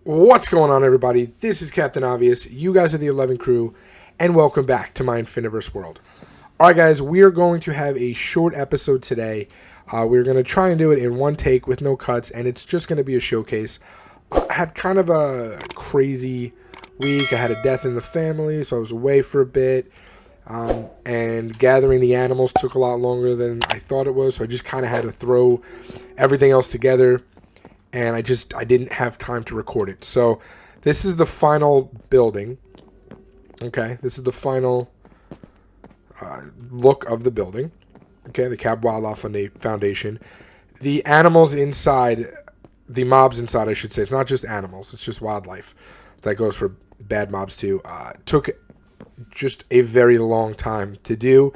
What's going on, everybody? This is Captain Obvious. You guys are the 11 crew, and welcome back to my Infiniverse world. Alright guys, we are going to have a short episode today. We're going to try and do it in one take with no cuts, and it's just going to be a showcase. I had kind of a crazy week. I had a death in the family, so I was away for a bit. And gathering the animals took a lot longer than I thought it was, so I just kind of had to throw everything else together. And I didn't have time to record it. So this is the final building. Okay, this is the final look of the building. Okay, the Cab Wildlife Foundation. The animals inside, the mobs inside, I should say. It's not just animals. It's just wildlife. That goes for bad mobs too. Took just a very long time to do.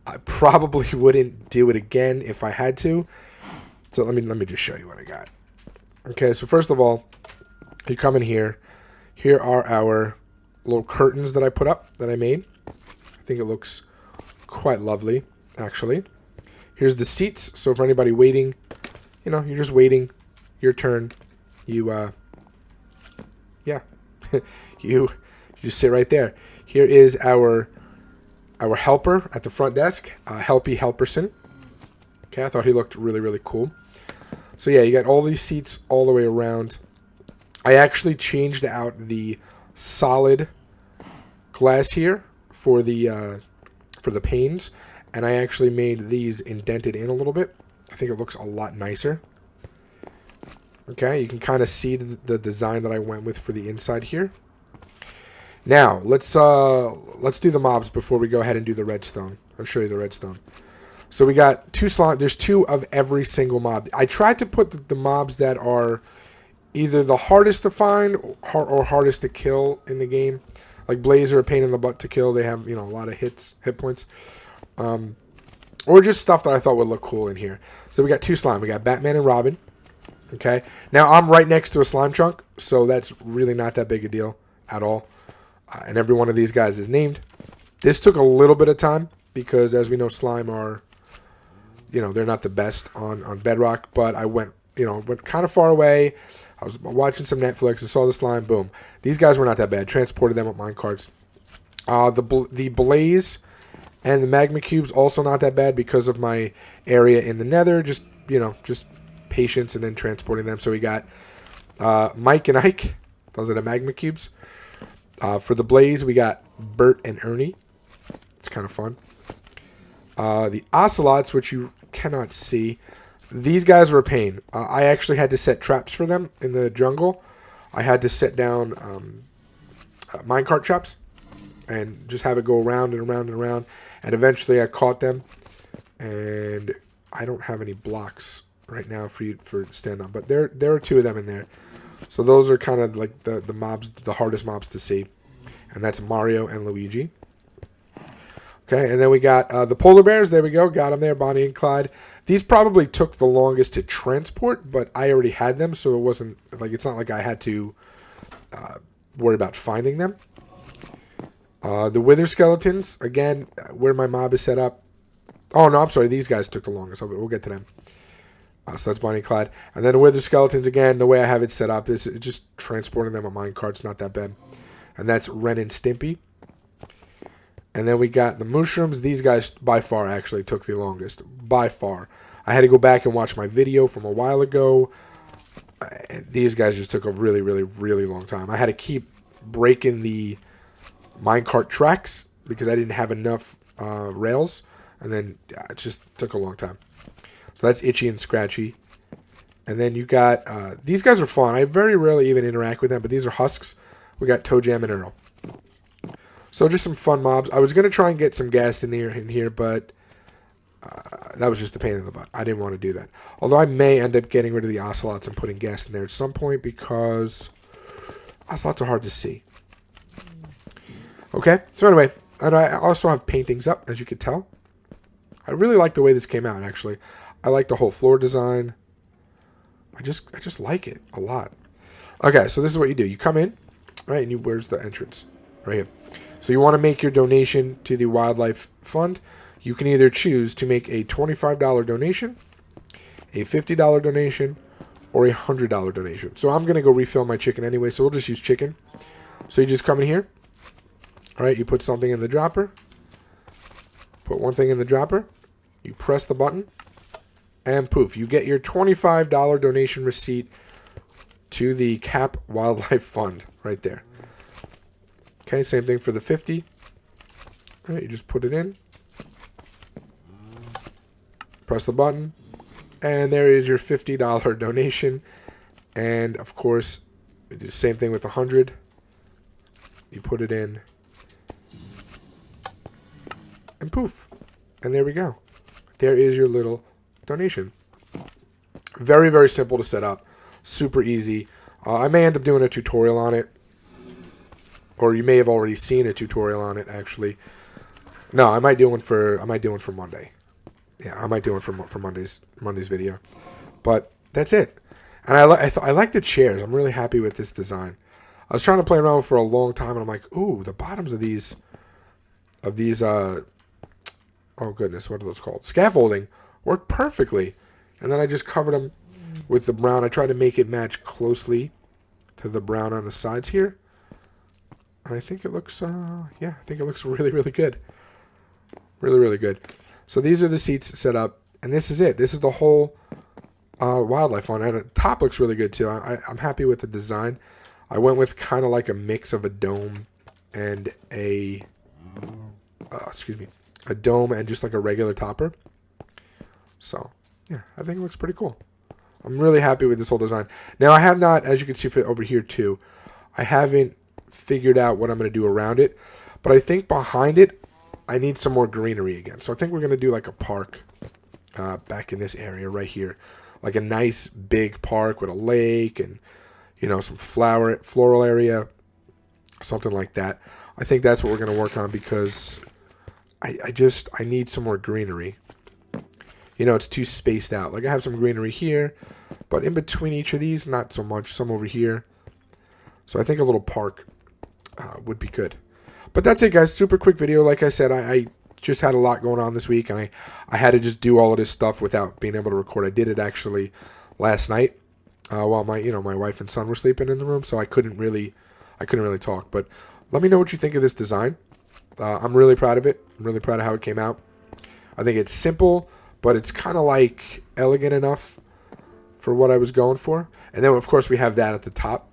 I probably wouldn't do it again if I had to. So let me just show you what I got. Okay, so first of all, you come in here. Here are our little curtains that I put up, that I made. I think it looks quite lovely, actually. Here's the seats. So for anybody waiting, you know, you're just waiting your turn. You, yeah, you just sit right there. Here is our helper at the front desk, Helpy Helperson. Okay, I thought he looked really, really cool. So yeah, you got all these seats all the way around. I actually changed out the solid glass here for the panes, and I actually made these indented in a little bit. I think it looks a lot nicer. Okay, you can kind of see the design that I went with for the inside here. Now let's do the mobs before we go ahead and do the redstone. I'll show you the redstone. So we got two slime. There's two of every single mob. I tried to put the mobs that are either the hardest to find or hardest to kill in the game. Like Blaze are a pain in the butt to kill. They have, you know, a lot of hit points. Or just stuff that I thought would look cool in here. So we got two slime. We got Batman and Robin. Okay. Now I'm right next to a slime chunk, so that's really not that big a deal at all. And every one of these guys is named. This took a little bit of time because, as we know, slime are, you know, they're not the best on Bedrock, but I went kind of far away. I was watching some Netflix. I saw the slime. Boom. These guys were not that bad. Transported them with minecarts. The Blaze and the Magma Cubes also not that bad because of my area in the Nether. Just, you know, just patience and then transporting them. So we got Mike and Ike. Those are the Magma Cubes. For the Blaze, we got Bert and Ernie. It's kind of fun. The Ocelots, which you cannot see, these guys were a pain. I actually had to set traps for them in the jungle. I had to set down minecart traps and just have it go around and around and around. And eventually I caught them. And I don't have any blocks right now for you to stand on. But there are two of them in there. So those are kind of like the mobs, the hardest mobs to see. And that's Mario and Luigi. Okay, and then we got the polar bears. There we go. Got them there, Bonnie and Clyde. These probably took the longest to transport, but I already had them, so it wasn't like, it's not like I had to worry about finding them. The wither skeletons, again, where my mob is set up. Oh no, I'm sorry. These guys took the longest. We'll get to them. So that's Bonnie and Clyde. And then the wither skeletons, again, the way I have it set up, is just transporting them on minecarts, not that bad. And that's Ren and Stimpy. And then we got the mushrooms. These guys, by far, actually took the longest. By far. I had to go back and watch my video from a while ago. These guys just took a really, really, really long time. I had to keep breaking the minecart tracks because I didn't have enough rails. And then it just took a long time. So that's Itchy and Scratchy. And then you got, these guys are fun. I very rarely even interact with them, but these are Husks. We got Toe Jam and Earl. So just some fun mobs. I was going to try and get some gas in here, but that was just a pain in the butt. I didn't want to do that. Although I may end up getting rid of the Ocelots and putting gas in there at some point because Ocelots are hard to see. Okay, so anyway, and I also have paintings up, as you can tell. I really like the way this came out, actually. I like the whole floor design. I just like it a lot. Okay, so this is what you do. You come in, right, and where's the entrance? Right here. So you want to make your donation to the Wildlife Fund. You can either choose to make a $25 donation, a $50 donation, or a $100 donation. So I'm going to go refill my chicken anyway, so we'll just use chicken. So you just come in here. All right, you put something in the dropper. Put one thing in the dropper. You press the button. And poof, you get your $25 donation receipt to the CAP Wildlife Fund right there. Okay, same thing for the 50. All right, you just put it in. Press the button. And there is your $50 donation. And of course, we do the same thing with the 100. You put it in. And poof. And there we go. There is your little donation. Very, very simple to set up. Super easy. I may end up doing a tutorial on it. Or you may have already seen a tutorial on it, actually. No, I might do one for Monday. Yeah, I might do one for Monday's video. But that's it. And I like the chairs. I'm really happy with this design. I was trying to play around with it for a long time, and I'm like, ooh, the bottoms of these oh goodness, what are those called? Scaffolding work perfectly. And then I just covered them with the brown. I tried to make it match closely to the brown on the sides here. And I think it looks, yeah, I think it looks really, really good. Really, really good. So these are the seats set up, and this is it. This is the whole wildlife one, and the top looks really good too. I'm happy with the design. I went with kind of like a mix of a dome and a, a dome and just like a regular topper. So yeah, I think it looks pretty cool. I'm really happy with this whole design. Now I have not, as you can see over here too, I haven't figured out what I'm going to do around it, but I think behind it, I need some more greenery again. So I think we're going to do like a park back in this area right here. Like a nice big park with a lake and, you know, some floral area, something like that. I think that's what we're going to work on because I need some more greenery. You know, it's too spaced out. Like I have some greenery here, but in between each of these, not so much. Some over here. So I think a little park would be good. But that's it, guys. Super quick video. Like I said, I just had a lot going on this week, and I had to just do all of this stuff without being able to record. I did it actually last night while my wife and son were sleeping in the room, so I couldn't really talk. But let me know what you think of this design. I'm really proud of it. I'm really proud of how it came out. I think it's simple, but it's kind of like elegant enough for what I was going for. And then of course we have that at the top.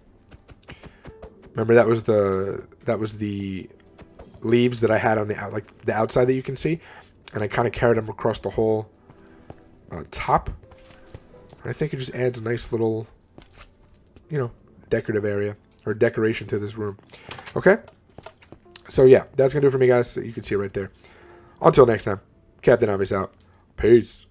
Remember that was the leaves that I had on the outside that you can see, and I kind of carried them across the whole top. I think it just adds a nice little, decorative area or decoration to this room. Okay, so yeah, that's gonna do it for me, guys. So you can see it right there. Until next time, Captain Obvious out. Peace.